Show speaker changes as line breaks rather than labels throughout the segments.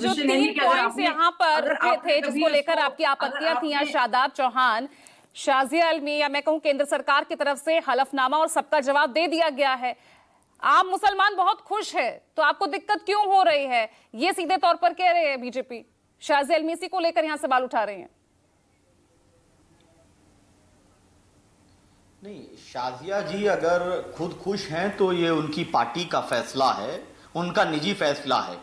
जो 3 पॉइंट्स यहाँ पर उठे थे जिसको लेकर आपकी आपत्तियां थी, शादाब चौहान, शाजिया अल्मी या मैं कहूं केंद्र सरकार की तरफ से हलफनामा और सबका जवाब दे दिया गया है। आप मुसलमान बहुत खुश है तो आपको दिक्कत क्यों हो रही है, ये सीधे तौर पर कह रहे हैं बीजेपी। शाजिया अल्मी इसी को लेकर यहां सवाल उठा रहे हैं।
नहीं, शाजिया जी अगर खुद खुश हैं तो ये उनकी पार्टी का फैसला है, उनका निजी फैसला है।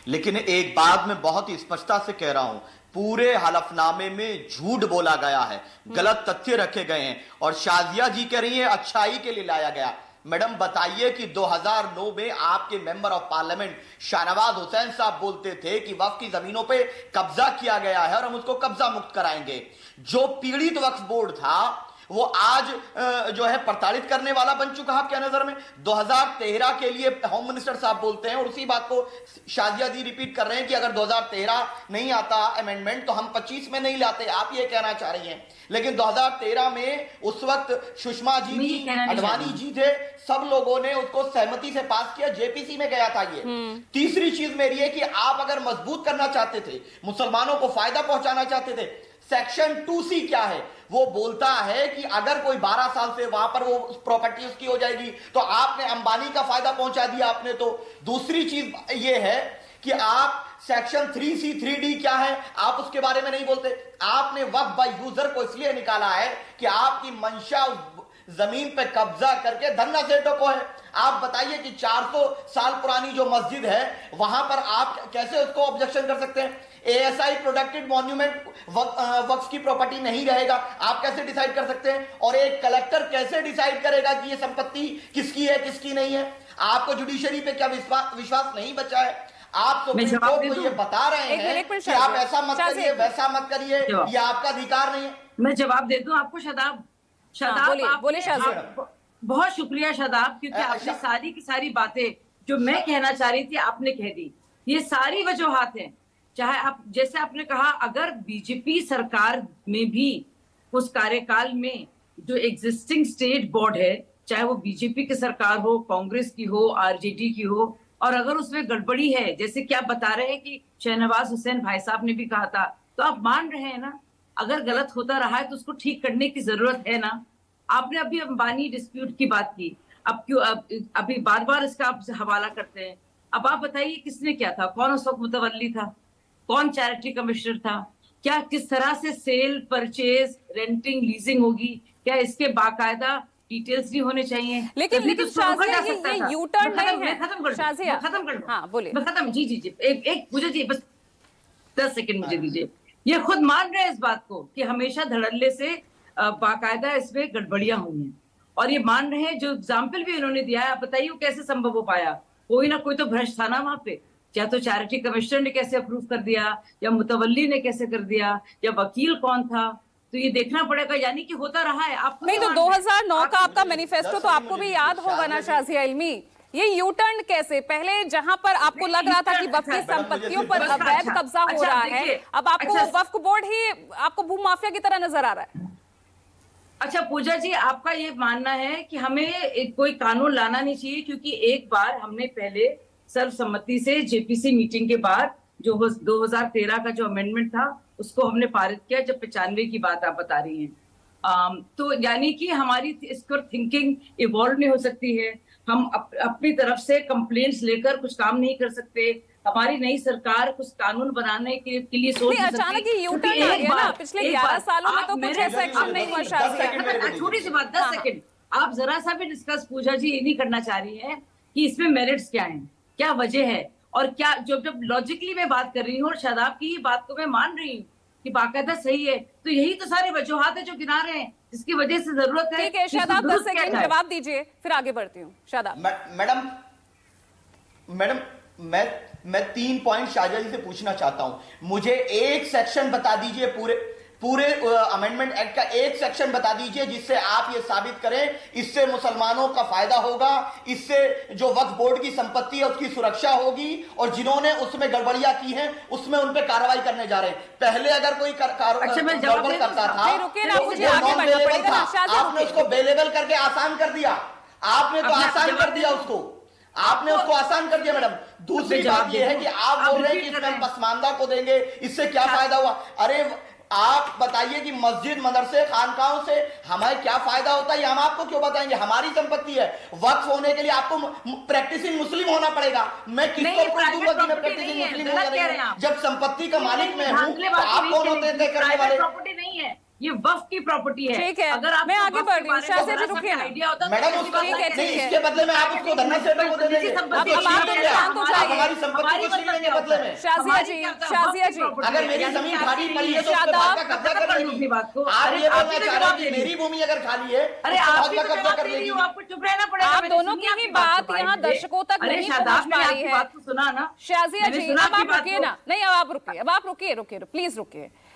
लेकिन एक बात मैं बहुत ही स्पष्टता से कह रहा हूं, पूरे हलफनामे में झूठ बोला गया है, गलत तथ्य रखे गए हैं और शाजिया जी कह रही है अच्छाई के लिए लाया गया। मैडम बताइए कि 2009 में आपके member of parliament Shahnawaz Hussain साहब बोलते थे कि वक्फ की जमीनों पे कब्जा किया गया है और हम उसको कब्जा मुक्त कराएंगे। जो पीड़ित वक्फ बोर्ड था वो आज जो है प्रताड़ित करने वाला बन चुका है आपके नजर में। 2013 के लिए होम मिनिस्टर साहब बोलते हैं और उसी बात को शाजिया जी रिपीट कर रहे हैं कि अगर 2013 नहीं आता अमेंडमेंट तो हम 25 में नहीं लाते, आप ये कहना चाह रही हैं। लेकिन 2013 में उस वक्त सुषमा जी थी, अडवाणी जी थे, सब लोगों ने उसको सहमति से पास किया, जेपीसी में गया था ये। तीसरी चीज मेरी है कि आप अगर मजबूत करना चाहते थे, मुसलमानों को फायदा पहुंचाना चाहते थे, सेक्शन 2C क्या है, वो बोलता है कि अगर कोई 12 साल से वहां पर वो प्रॉपर्टी उसकी हो जाएगी तो आपने अंबानी का फायदा पहुंचा दिया आपने। तो दूसरी चीज ये है कि आप सेक्शन 3C 3D क्या है आप उसके बारे में नहीं बोलते। आपने वक्फ बाय यूजर को इसलिए निकाला है कि आपकी मंशा उस जमीन पे कब्जा करके धन्ना सेठों को है। आप बताइए कि 400 साल पुरानी जो मस्जिद है वहां पर आप कैसे उसको ऑब्जेक्शन कर सकते हैं। ASI प्रोटेक्टेड मॉन्यूमेंट वक्फ की प्रॉपर्टी नहीं रहेगा, आप कैसे डिसाइड कर सकते हैं? और एक कलेक्टर कैसे डिसाइड करेगा कि ये संपत्ति किसकी है किसकी नहीं है? आपको जुडिशरी पे क्या विश्वास नहीं बचा है? आप सुप्रीम कोर्ट को ये बता रहे हैं कि आप ऐसा मत करिए वैसा मत करिए, ये आपका अधिकार नहीं है।
मैं जवाब दे दूं आपको। शादाब
बोलिए शादाब।
बहुत शुक्रिया शादाब, क्योंकि आपने सारी की सारी बातें जो मैं कहना चाह रही थी आपने कह दी। ये सारी वजूहात हैं, चाहे आप जैसे आपने कहा अगर बीजेपी सरकार में भी उस कार्यकाल में जो एग्जिस्टिंग स्टेट बोर्ड है, चाहे वो बीजेपी की सरकार हो, कांग्रेस की हो, आरजेडी की हो, और अगर उसमें गड़बड़ी है जैसे कि आप बता रहे हैं कि शहनवाज हुसैन भाई साहब ने भी कहा था, तो आप मान रहे हैं ना अगर गलत होता रहा है तो उसको ठीक करने की जरूरत है ना। आपने अभी अंबानी डिस्प्यूट की बात की, अब क्यों अभी बार बार इसका आप हवाला करते हैं। अब आप बताइए किसने क्या था, कौन उस वक्त मुतवल्ली था, कौन चैरिटी कमिश्नर था, क्या किस तरह से सेल परचेज रेंटिंग लीजिंग होगी, क्या इसके बाकायदा डिटेल्स नहीं होने चाहिए?
लेकिन शाजिया ये यू टर्न नहीं है।
खत्म कर
हाँ बोलिए।
मैं खत्म जी एक मुझे जी बस 10 सेकंड मुझे दीजिए। ये खुद मान रहे हैं इस बात को कि हमेशा धड़ल्ले से बाकायदा इसमें गड़बड़ियां हुई हैं, और ये मान रहे हैं। जो एग्जाम्पल भी उन्होंने दिया है, आप बताइए वो कैसे संभव हो पाया? कोई ना कोई तो भ्रष्ट था ना वहां पे, या तो चैरिटी कमिश्नर ने कैसे अप्रूव कर दिया, या मुतवल्ली ने कैसे कर दिया, या वकील कौन था, तो ये देखना पड़ेगा। यानी कि होता रहा है। आप
नहीं तो 2009 का आपका मैनिफेस्टो तो आपको भी याद होगा ना शाजिया इल्मी। ये यू टर्न कैसे? पहले जहां पर आपको लग रहा था कि वक्फ की संपत्तियों पर अवैध कब्जा हो रहा है, अब आपको वक्फ बोर्ड ही आपको भू माफिया की तरह नजर आ रहा है।
अच्छा पूजा जी, आपका ये मानना है कि हमें कोई कानून लाना नहीं चाहिए, क्योंकि एक बार हमने पहले सर्वसम्मति से जेपीसी मीटिंग के बाद जो 2013 का जो अमेंडमेंट था उसको हमने पारित किया, जब 95 की बात आप बता रही हैं। तो यानी कि हमारी इस पर थिंकिंग इवॉल्व नहीं हो सकती है। हम अपनी तरफ से कंप्लेंट्स लेकर कुछ काम नहीं कर सकते। हमारी नई सरकार कुछ कानून बनाने के लिए सोच नहीं सकती।
अचानक ही यू टर्न आ गया ना, पिछले 11 सालों में तो कुछ ऐसा एक्शन नहीं हुआ।
छोटी सी बात 10 सेकंड, आप जरा सा भी डिस्कस पूजा जी ये नहीं करना चाह रही है कि इसमें मेरिट्स क्या है, क्या वजह है, और क्या जब लॉजिकली मैं बात कर रही हूँ और शादाब की बात को मैं मान रही हूँ कि बाकायदा सही है, तो यही तो सारे वजूहात है जो गिना रहे हैं जिसकी वजह से जरूरत है।
ठीक है शादाब, 10 सेकंड जवाब दीजिए फिर आगे बढ़ती हूँ। शादाब।
मैडम मैं 3 पॉइंट शाजिया जी से पूछना चाहता हूं। मुझे एक सेक्शन बता दीजिए, पूरे अमेंडमेंट एक्ट का एक सेक्शन बता दीजिए जिससे आप ये साबित करें इससे मुसलमानों का फायदा होगा, इससे जो वक्फ बोर्ड की संपत्ति है उसकी सुरक्षा होगी, और जिन्होंने उसमें गड़बड़ियां की हैं उसमें उन पे कार्रवाई करने जा रहे हैं। पहले अगर कोई गड़बड़ करता था आपने उसको अवेलेबल करके आसान कर दिया, आपने तो आसान कर दिया उसको। आपने उसको आसान कर दिया मैडम। दूसरी बात यह है कि आप बोल रहे हैं कि इसमें हम पसमानदा को देंगे, इससे क्या फायदा हुआ? अरे आप बताइए कि मस्जिद, मदरसे, खानकाहों से हमें क्या फायदा होता है, हम आपको क्यों बताएंगे? हमारी संपत्ति है। वक्फ होने के लिए आपको प्रैक्टिसिंग मुस्लिम होना पड़ेगा। मैं किसको प्रूफ दूंगा कि मैं प्रैक्टिसिंग मुस्लिम हूं या नहीं? जब संपत्ति का मालिक मैं हूं तो आप कौन होते हैं तय करने वाले?
प्रॉपर्टी नहीं है, ये वक्फ की प्रॉपर्टी है।
ठीक है,
अगर
मैं आगे बढ़ रही हूँ। शाजिया जी रुकिए ना।
आइडिया होता
मैडम उसका
ठीक है,
नहीं,
ठीक है।
इसके बदले में आप उसको धरना सेंटर को दे देंगे।
अब आप तो शांत हो जाइए।
हमारी संपत्ति को छीन लेंगे बदले में।
शाजिया जी, शाजिया जी,
अगर मेरी जमीन खाली पड़ी है तो उस पे
शादाब,
भाजपा कब्जा कर लेगी।
बात को
आप ये बोलना चाह रहे हैं कि मेरी भूमि अगर खाली है
अरे
तो
आप
भाजपा कब्जा कर लेगी।
आपको चुप रहना पड़ेगा।
आप
मैंने
दोनों
सुनी
की
आपकी
ही बात
को
यहाँ
भाई।
दर्शकों तक
अरे
नहीं
शादाब,
पहुंच पा
मैंने
रही
आपकी
है।
बात को सुना ना।
शाजिया
मैंने
जी,
सुना
अब आप
आपकी बात
रुकिए
को।
ना। नहीं, अब आप रुकिए, अब आप रुकिए, रुकिए, प्लीज रुकिए।